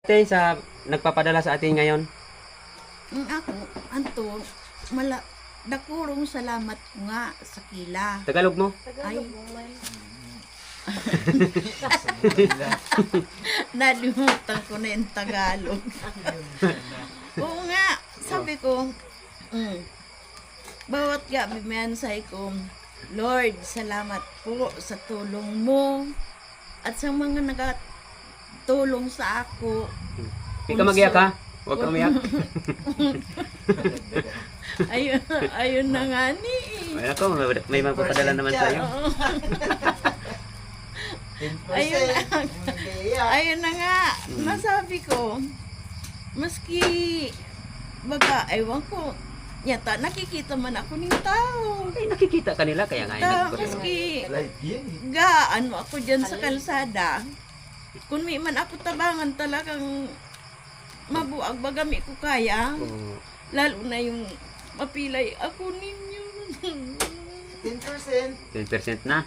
Tay, sa nagpapadala sa atin ngayon. Ako, anto, dakurong salamat ko nga sa kila. Tagalog mo? Ay, nalimutan ko na yung Tagalog. Oo nga, sabi ko, bawat gabi mensay ko, Lord, salamat po sa tulong mo at sa mga nagatulong sa ako. Hindi ka mag-iyak ha? Huwag ka umiyak. Ayun na nga ni. Ay, ako, may magpapadala naman sa iyo. Ayun na nga, nasabi ko, maski, baga, aywan ko, yata, nakikita man ako ng tao. Ay, nakikita kanila, kaya nga yun. Maski, gaan mo ako dyan sa kalsada, kung may man ako tabangan talagang mabuag, bagami ko kaya, lalo na yung mapilay ako ninyo. 10%. 10% na.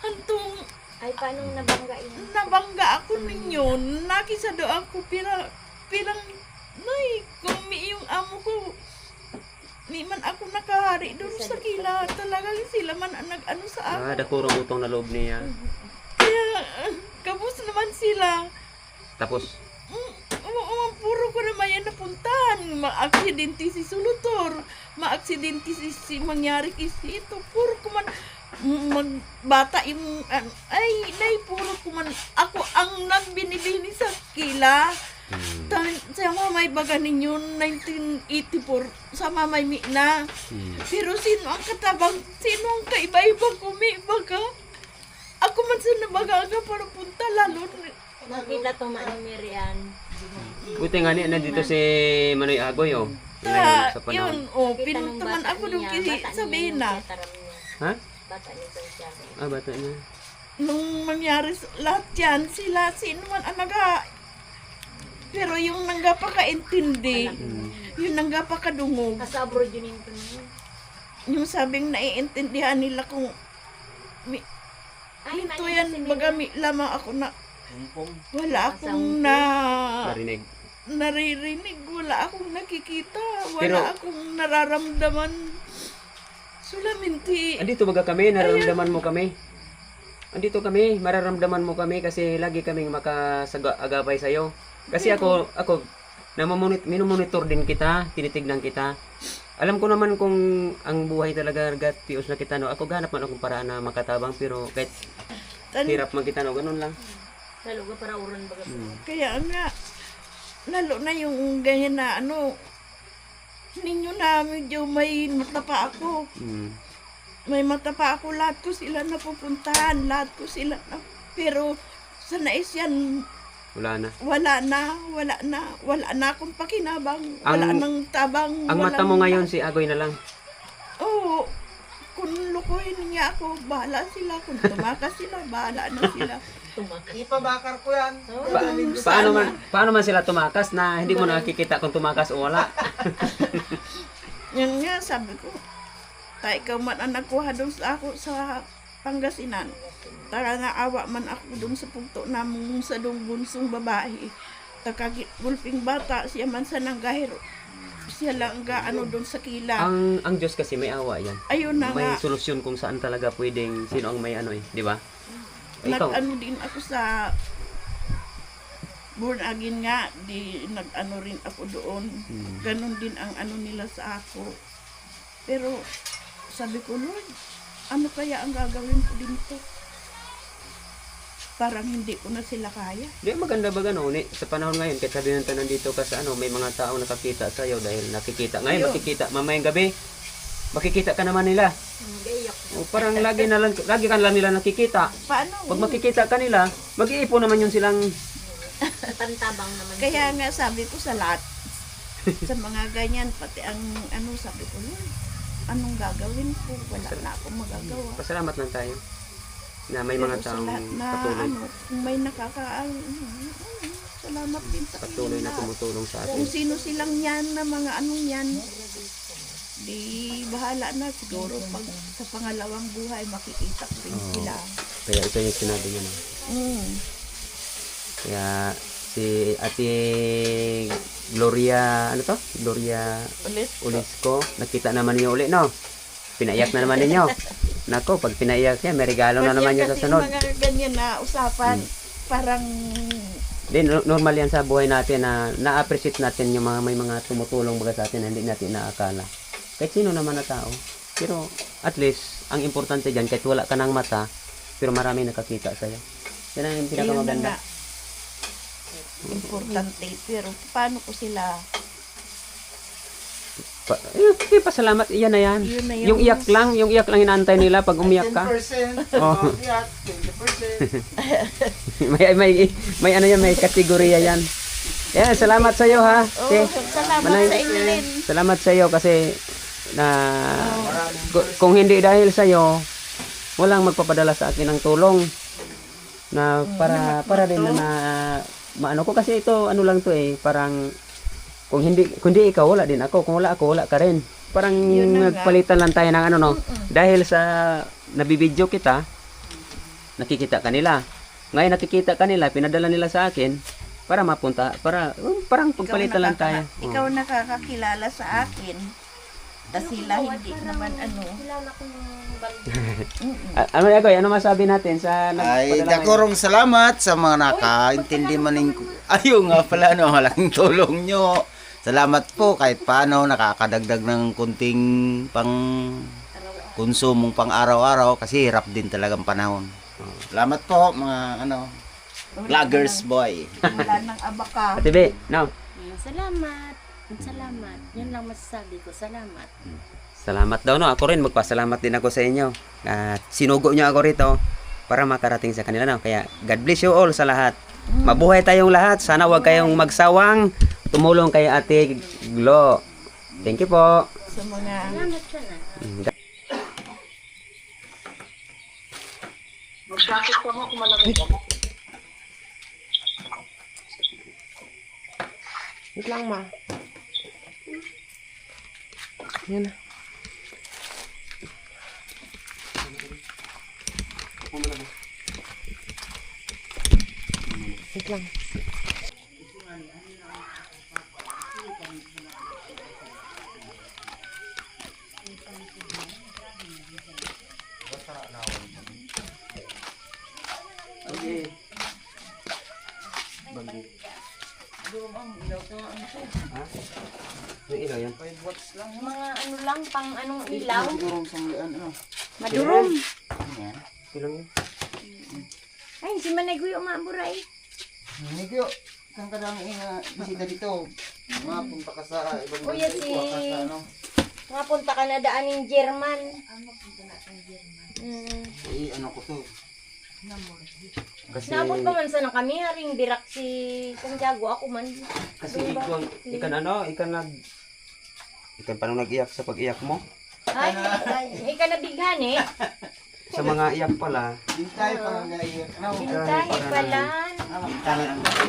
Hantong, Ay, paano nabanggain? nabangga ako ninyo, nakisado ako, pirang, nay, kung may yung amo ko, ni man ako nakahari doon sa kila, talagang sila man ang nag-ano sa ako. Dakurong utong na loob niya. Kaya, kabus naman sila. Tapos, Puro ko naman yan napuntahan. Ma-aksidente si Sulutor. Ma-aksidente si mangyari kasi ito. Puro ko man magbata yung puro ko man ako ang nagbinibini sa kila. Sa mamay baga ninyo 1984 sa mamay mi na. Pero sino ang katabang, sino ang kaiba-ibang baga? Ako man sa nabaga para punta lalo. Kita tumaan ni Miriam. buti nga niya, nandito si Manoy Agoy, oh. Ta, Sa panahon. yun, pinuntaman ako nung sabihin na. Ha? Bata ni Santiago. Bata niya. Nung mangyari lahat yan, sino man ang pero yung nanggapakaintindi, yung nanggapakadungog, Nasa abroad yun yung yung sabing naiintindihan nila kung ito yan, bagami lamang ako na wala akong Narinig. naririnig, wala akong nakikita, wala Pero- akong nararamdaman. Sulaminti. Andito baga kami, nararamdaman mo kami. Andito kami, mararamdaman mo kami kasi lagi kaming makaagapay sa'yo. Kasi ako minomonitor din kita, tinitignan kita. Alam ko naman kung ang buhay talaga gatios na kita, no. Ako ganap man akong paraan na makatabang, pero kahit hirap man kita, no, ganun lang. Lalo ka para uran baga. Kaya nga, lalo na yung ganyan na ninyo na medyo may mata pa ako. May mata pa ako, lahat ko sila napupuntahan, lahat ko sila pero sa nais yan, Wala na. wala na akong pakinabang, wala nang tabang. Ang mata mo ngayon si Agoy na lang. Oo, kung lukuhin niya ako, bahala sila. Kung tumakas sila, bahala na sila. Ipabakar ko yan. Paano man sila tumakas na hindi mo nakikita kung tumakas o wala? Yan nga, sabi ko, tayo ka man ang nakuha doon sa ako sa Pangasinan. Tara nga awa man ako doon sa pugto namong sa doong bunsong babae. Takagulping bata, siya man sa nanggahiro. Siya lang doon sa kila. Ang Diyos kasi may awa yan. Ayun na May nga, solusyon kung saan talaga pwedeng sino ang may di ba? Ikaw, nag-ano din ako sa born again nga, nag-ano rin ako doon. Ganon din ang ano nila sa ako. Pero sabi ko, Lord, ano kaya ang gagawin ko dito? Parang hindi ko na sila kaya. di maganda ba gano'n? Sa panahon ngayon, kahit sabihin natin nandito ka sa may mga tao nakakita sa'yo dahil nakikita. Ngayon, Ayun. makikita. Mamayang gabi, makikita ka naman nila. Gayak. O, parang lagi ka lang nila nakikita. Paano? Pag makikita ka nila, mag-iipon naman yun silang. Pantabang naman. Kaya nga sabi ko sa lahat, sa mga ganyan, pati ang sabi ko, Lord, anong gagawin ko? Wala na akong magagawa. Pasalamat lang tayo na may mga Pero sa taong lahat na patuloy, kung may salamat din sa patuloy na kanila. tumutulong sa Kung atin. sino silang yan na mga yan, di bahala na siguro pag sa pangalawang buhay makikita ko rin Oo. sila. Kaya ito yung sinabi niya na. Mm. Kaya si Ate Gloria, ano to? Gloria Ulit. Ulisco. Nakita naman niyo uli, no? Pinaiyak na naman ninyo. Nako, pag pinaiyak yan, may regalo na naman niya sa Kasi sunod. mga ganyan na usapan, parang Normal yan sa buhay natin na na-appreciate natin yung mga may mga tumutulong baga sa atin na hindi natin naakala. Kahit sino naman na tao. Pero at least, ang importante dyan, kahit wala ka ng mata, pero marami nakakita sa'yo. Yan ang ayun na pinakamaganda. nga. Importante. Pero paano ko sila Pasalamat, yan na yan. Yun na yun. Yung iyak lang inaantay nila pag umiyak ka. 10%. Oh. Iyak, 20%. may ano yan, may kategorya yan. Yan, salamat sa iyo ha. Oh, Okay. salamat Manay- sa inyo rin. Salamat sa iyo kasi na kung hindi dahil sa iyo, walang magpapadala sa akin ng tulong na para din na maano ko kasi ito ano lang to parang kung hindi ikaw wala din ako, kung wala ako wala ka rin. Parang Yun na nga. nagpalitan lang tayo ng ano no. Dahil sa nabibidyo kita, nakikita kanila. Ngayon nakikita kanila, pinadala nila sa akin para mapunta, parang pagpalitan lang tayo. Ikaw nakakakilala sa akin. Kasi sila hindi naman ano. Wala na akong balik. Ano Yagoy, ano masabi natin sa Ay, nagpadala dakurong salamat sa mga nakaintindi maning ayun nga pala no, malaking tulong nyo. Salamat po kahit paano nakakadagdag ng kunting pang konsumong pang araw-araw kasi hirap din talagang panahon. Salamat po mga ano, vloggers boy. Wala nang abaka. Ate Be, no. Salamat. Salamat. Yun lang masasabi ko. Salamat. Salamat daw no. Ako rin magpasalamat din ako sa inyo. At sinugo niyo ako rito para makarating sa kanila no. Kaya God bless you all sa lahat. Mabuhay tayong lahat. Sana wag kayong magsawang tumulong kay Ate Glo. Thank you po. Sa mga Salamat siya na. wait lang ma. Yan na. Wait lang. Okay. Yung ilaw yan. Mga ano lang, pang anong ilaw. Sigurong sanglian ano. Madurom. Yan. Ilang yan? Ay, si Manay Guyo maaburay. Nigyo, kang kadang bisita dito. Mga punta ka sa ibang Kuya, bansa, si- ikuha ka sa ano. Nga punta ka na daan ng German. Ano ko to. Kasi Naabot pa man sana kami, haring birak si Santiago, ako man. ikan ano, ikan paano nag-iyak sa pag-iyak mo? Ay, ikaw na bighan eh. Sa mga iyak pala, Bintay parang gaya. Ano? Pintahe pala.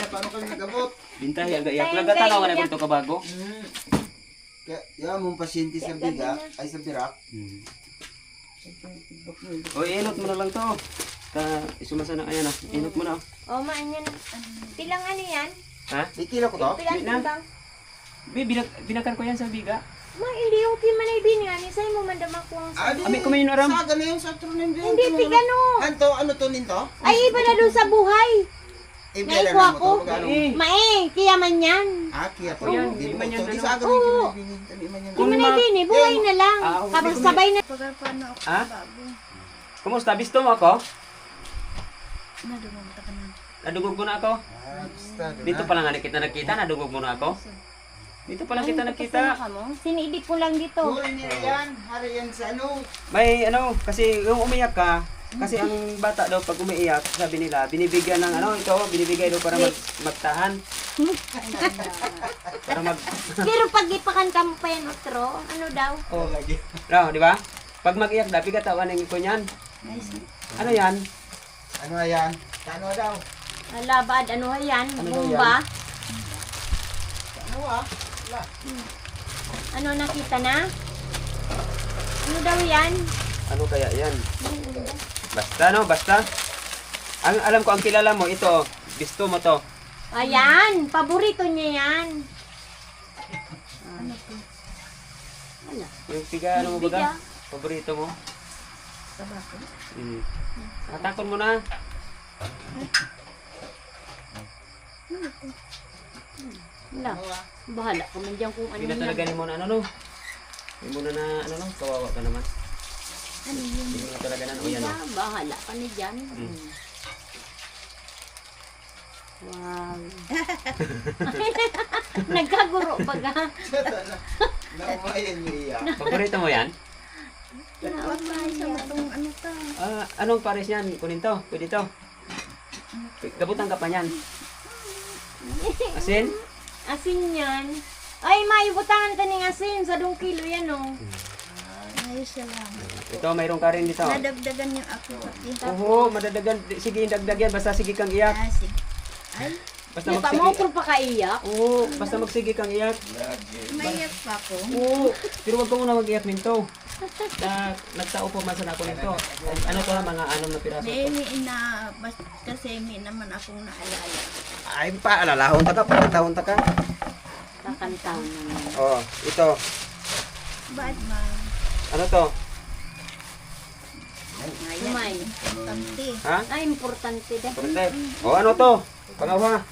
Paano kami nag-abot? bintahi aga iyak. Nagtatanaw ka na kung ito ka bago? Kaya yan mong pasyente sa biga, ay sa birak. O, inot mo na lang to. Isumasa na, ayan na. Inot mo na. O, maanyan. Pilang ano yan? Ha? Ikilo ko to? Pilang Di na. timbang? Binakan ko yan sa biga. Ma, hindi okay man ay binyan. Sa'yo mo man damang kung Abi, kumain aram. Sa gano'n yung sa tronin din. Hindi, tigano. Anto, ano to ninto? Ay, iba na doon sa buhay. Ibigay Naikuha mo ko. to. Magkano? Mae, kaya man yan. Ah, kaya to. Yan, Di di mo man yan, to. Di ano? sa agad Oo. yung kinibingin. Di man yan. Di man ay bini, buhay na lang. Ah, Habang sabay na. Ha? Kumusta? Bisto mo ako? Nadugog mo na ako? Ah, basta. Dito pa lang nga kita nakita, nadugog mo na ako? Dito pa lang kita nakita. Siniidip ko lang dito. Huli nila yan. Hari yan sa ano. May ano, kasi yung umiyak ka, kasi ang bata daw pag umiiyak, sabi nila, binibigyan ng ano, ito, binibigay daw para magtahan. Para Pero pag ipakan ka mo pa yan, otro, ano daw? oh, lagi. No, di ba? Pag mag-iyak daw, pigatawan ng iko niyan. Ano yan? Ano yan? Ano daw? Labad, ano yan? Ano daw Bomba? Ano ah? Ano nakita na? Ano daw yan? Ano kaya yan? Basta no, basta. Ang alam ko ang kilala mo ito, bisto mo to. Ayan, paborito niya yan. Ano to? Wala. Yung piga, ano mo Biga. baga? Paborito mo? Tabako? Hatakon mo na. Wala. Bahala ka man dyan kung ano Hindi na yan. talaga ni mo na ano no. Hindi mo na ano no, kawawa ka naman. Ano yun? Hindi mo na talaga na, o yan o. Bahala ka na dyan. Wow. Nagkaguro pa ka. Naumayan niyo iya. Paborito mo yan? Huwag na isa mo itong ano ta. Anong pares yan? Kunin to, pwede to. Gabutan ka pa niyan. Asin? Asin yan. Ay, may butangan ka ng asin sa 2 kilo yan, oh. Ay, salamat. Ito, mayroon ka rin dito. Nadagdagan yung ako pati. Oo, madadagan. Sige, dagdag yan. Basta sige kang iyak. Ah, sige. Ay, Basta Di pa magsige. mo kung pa kaiyak. Oo, basta magsige kang iyak. maiyak pa ako. Oo, pero wag ka muna mag-iyak minto. Nagtao po man sana ako nito. Ano to, mga 6 na piraso to. May na, kasi may naman akong naalala. Ay pa, alalahon ta ka, pagkatahon ta ka. Kakantaw naman. Oh, ito. Bad man. Ano to? Umay. Tamti. Ha? Ay, importante dah. Protect. Oh, ano to? Pangawa.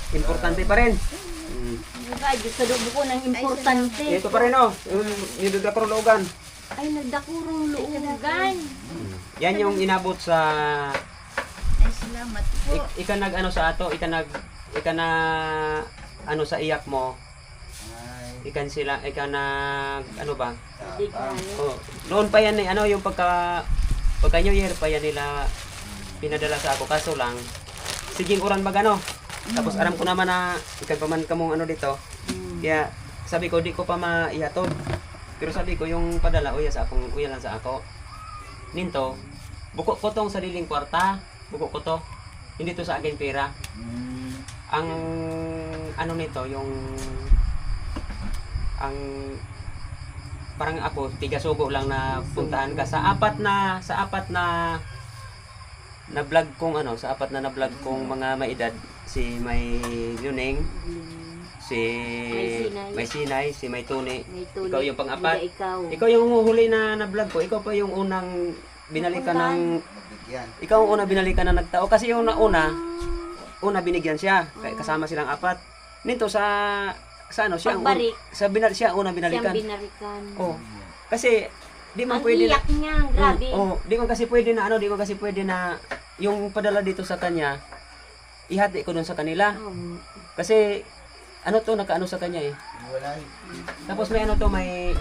Importante pa rin. Nagkadyo sa dugo ko ng importante. Ito pa rin oh. Yung nidudakrulogan. Ay, nagdakurong luugan. Yan yung inabot sa Ay, salamat po. ika nag ano sa ato, ika na ano sa iyak mo. Ikan sila, ika nag ano ba? Di ka Oh, noon pa yan eh, ano yung pagka New Year pa yan nila pinadala sa ako, kaso lang siging uran ba gano. Tapos aram ko naman na ikaw pa man kamong ano dito. Kaya sabi ko di ko pa maihatod. Pero sabi ko yung padala uya sa akong uya lang sa ako. Ninto, buko ko tong sariling kwarta, buko ko to. Hindi to sa akin pera. Ang ano nito yung ang parang ako tiga-sugo lang na puntahan ka sa apat na vlog kong ano, sa apat na vlog kong mga maedad, si May Yuning, si May Sinay, si May Tuni. May tuloy. Ikaw yung pang-apat. Hindi ikaw. Ikaw yung huli na vlog ko. Ikaw pa yung unang binalikan ng ikaw ang unang binalikan na nagtao kasi yung una binigyan siya. Kaya kasama silang apat. Nito sa ano siya ang Pagbalik. siya ang unang binalikan. Siyang binarikan. Oh. Kasi di man Ang pwede iyak niya, grabe. di man kasi pwede na di man kasi pwede na yung padala dito sa kanya ihati ko dun sa kanila. Oh. Kasi ano to nakaano sa kanya eh. Tapos may ano to may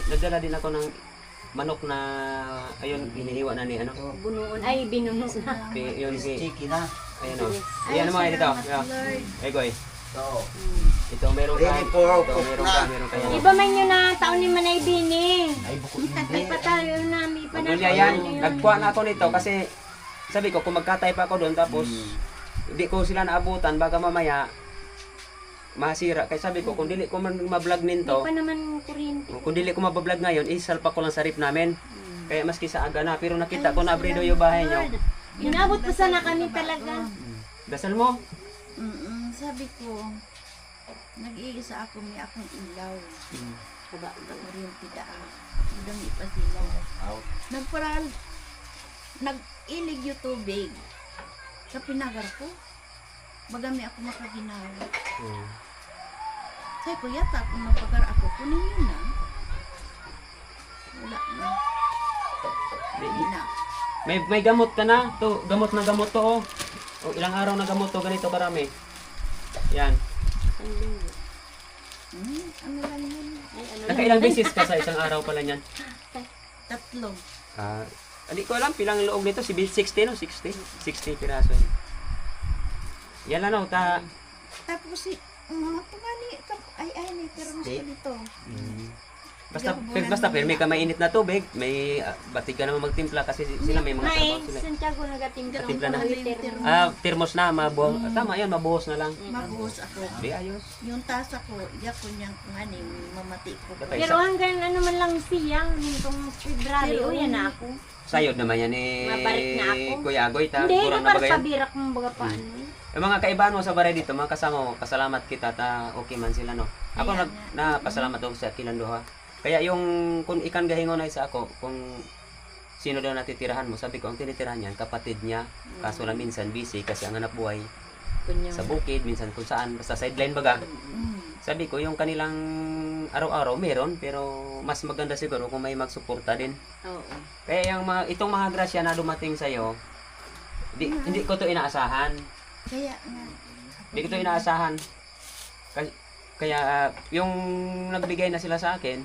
nagdala din ako ng manok na ayun hinihiwa na ni ano. Bunuon. Ay, binunos na. Yun si Chiki na. ayun oh. Ayan naman dito. Lord. Ay goy. So, Ito meron ka. Ready for Ito meron ka, meron ka yan. Iba man yun na taon ni Manay Bini. ay buko hindi. May patayo na, may Magulya yan. Nagkuha na ako nito kasi sabi ko kung magka-type ako doon tapos hindi ko sila naabutan baka mamaya masira. Kaya sabi ko kung dili ko man ma-vlog nito, Pa naman kuryente. kung dili ko ma-vlog ngayon, isalpa ko lang sa rip namin. Kaya maski sa aga na, pero nakita ko na abrido yung bahay nyo. Inabot pa sana kami talaga. Dasal mo? Sabi ko, nag-iisa ako, may akong ilaw. Kaba. Kuryente daan. Udang ipa sila. Nagparal, nag-ilig yung tubig. Sa pinagar ko, magami ako makaginawa. Sabi ko, yata kung mapagar ako, kunin yun na. Wala na. Hindi na. May gamot ka na. To, gamot na gamot to oh. O, ilang araw na gamot to, ganito karami. Yan. Ano lang yun? Ay, ano lang. Nakailang beses ka sa isang araw pala niyan? 3. Hindi ko alam, pilang loob nito, 60 no? 60 piraso. Yan lang no, Tapos si, mga pangani, ay, may termos ko dito. Basta pirmi ka mainit na tubig, may batig ka naman magtimpla kasi sila may mga Nay, trabaho sila. Santiago nagatimpla. Nagatimpla na. Liter. Termos na, tama yun, mabuhos na lang. Mabuhos ako. Di ayos. Yung tasa ko, iya ko niyang nganing mamati ko. Dapat Pero hanggang ano man lang siya, nitong February, Pero, yan na ako. sayod naman yan ni Mabalik na ako. Kuya Agoy, Hindi, gurang na para bagay. pabirak mong baga paano. Yung mga kaibahan mo sa baray dito, mga kasama mo, pasalamat kita, okay man sila, no? Ako Ayan, napasalamat ako sa kilanduha. Kaya yung, kung ikan gahingon ay sa ako, kung sino daw natitirahan mo, sabi ko, ang tinitirahan niyan, kapatid niya, kaso lang minsan busy kasi ang hanap buhay Kunyang. sa bukid, minsan kung saan, basta sideline baga. Sabi ko, yung kanilang araw-araw meron, pero mas maganda siguro kung may magsuporta din. Oo. Kaya yung itong mga grasya na dumating sa'yo, hindi ko to inaasahan. Kaya nga. Hindi ko to inaasahan. Kaya yung nagbigay na sila sa akin,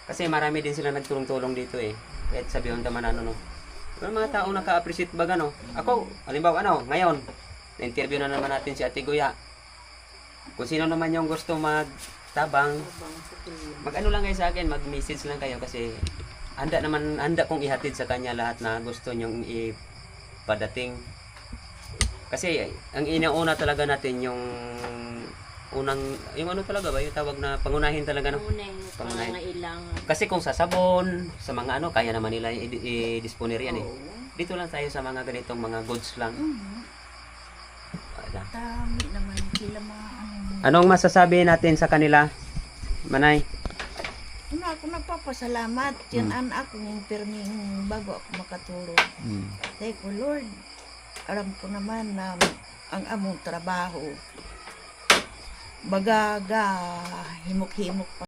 kasi marami din sila nagtulong-tulong dito eh. Kahit sabihin naman ano, no. Yung mga tao naka-appreciate baga, no. Ako, halimbawa ngayon, na-interview na naman natin si Ate Guya. Kung sino naman yung gusto magtabang, mag-ano lang kayo sa akin, mag-message lang kayo kasi handa kong ihatid sa kanya lahat na gusto nyong ipadating. Kasi ang inauna talaga natin yung ano talaga ba yung tawag na pangunahin talaga, no? Pangunahin, ilang. Kasi kung sa sabon, sa mga ano, kaya naman nila i-disponer yan eh. Dito lang tayo sa mga ganitong mga goods lang. Wala. Dami naman sila mga Anong masasabi natin sa kanila, Manay? ako nagpapasalamat. Yan an ako ng pirming bago ako makatulog. Thank ko, Lord. Alam ko naman na ang among trabaho bagaga himok-himok pa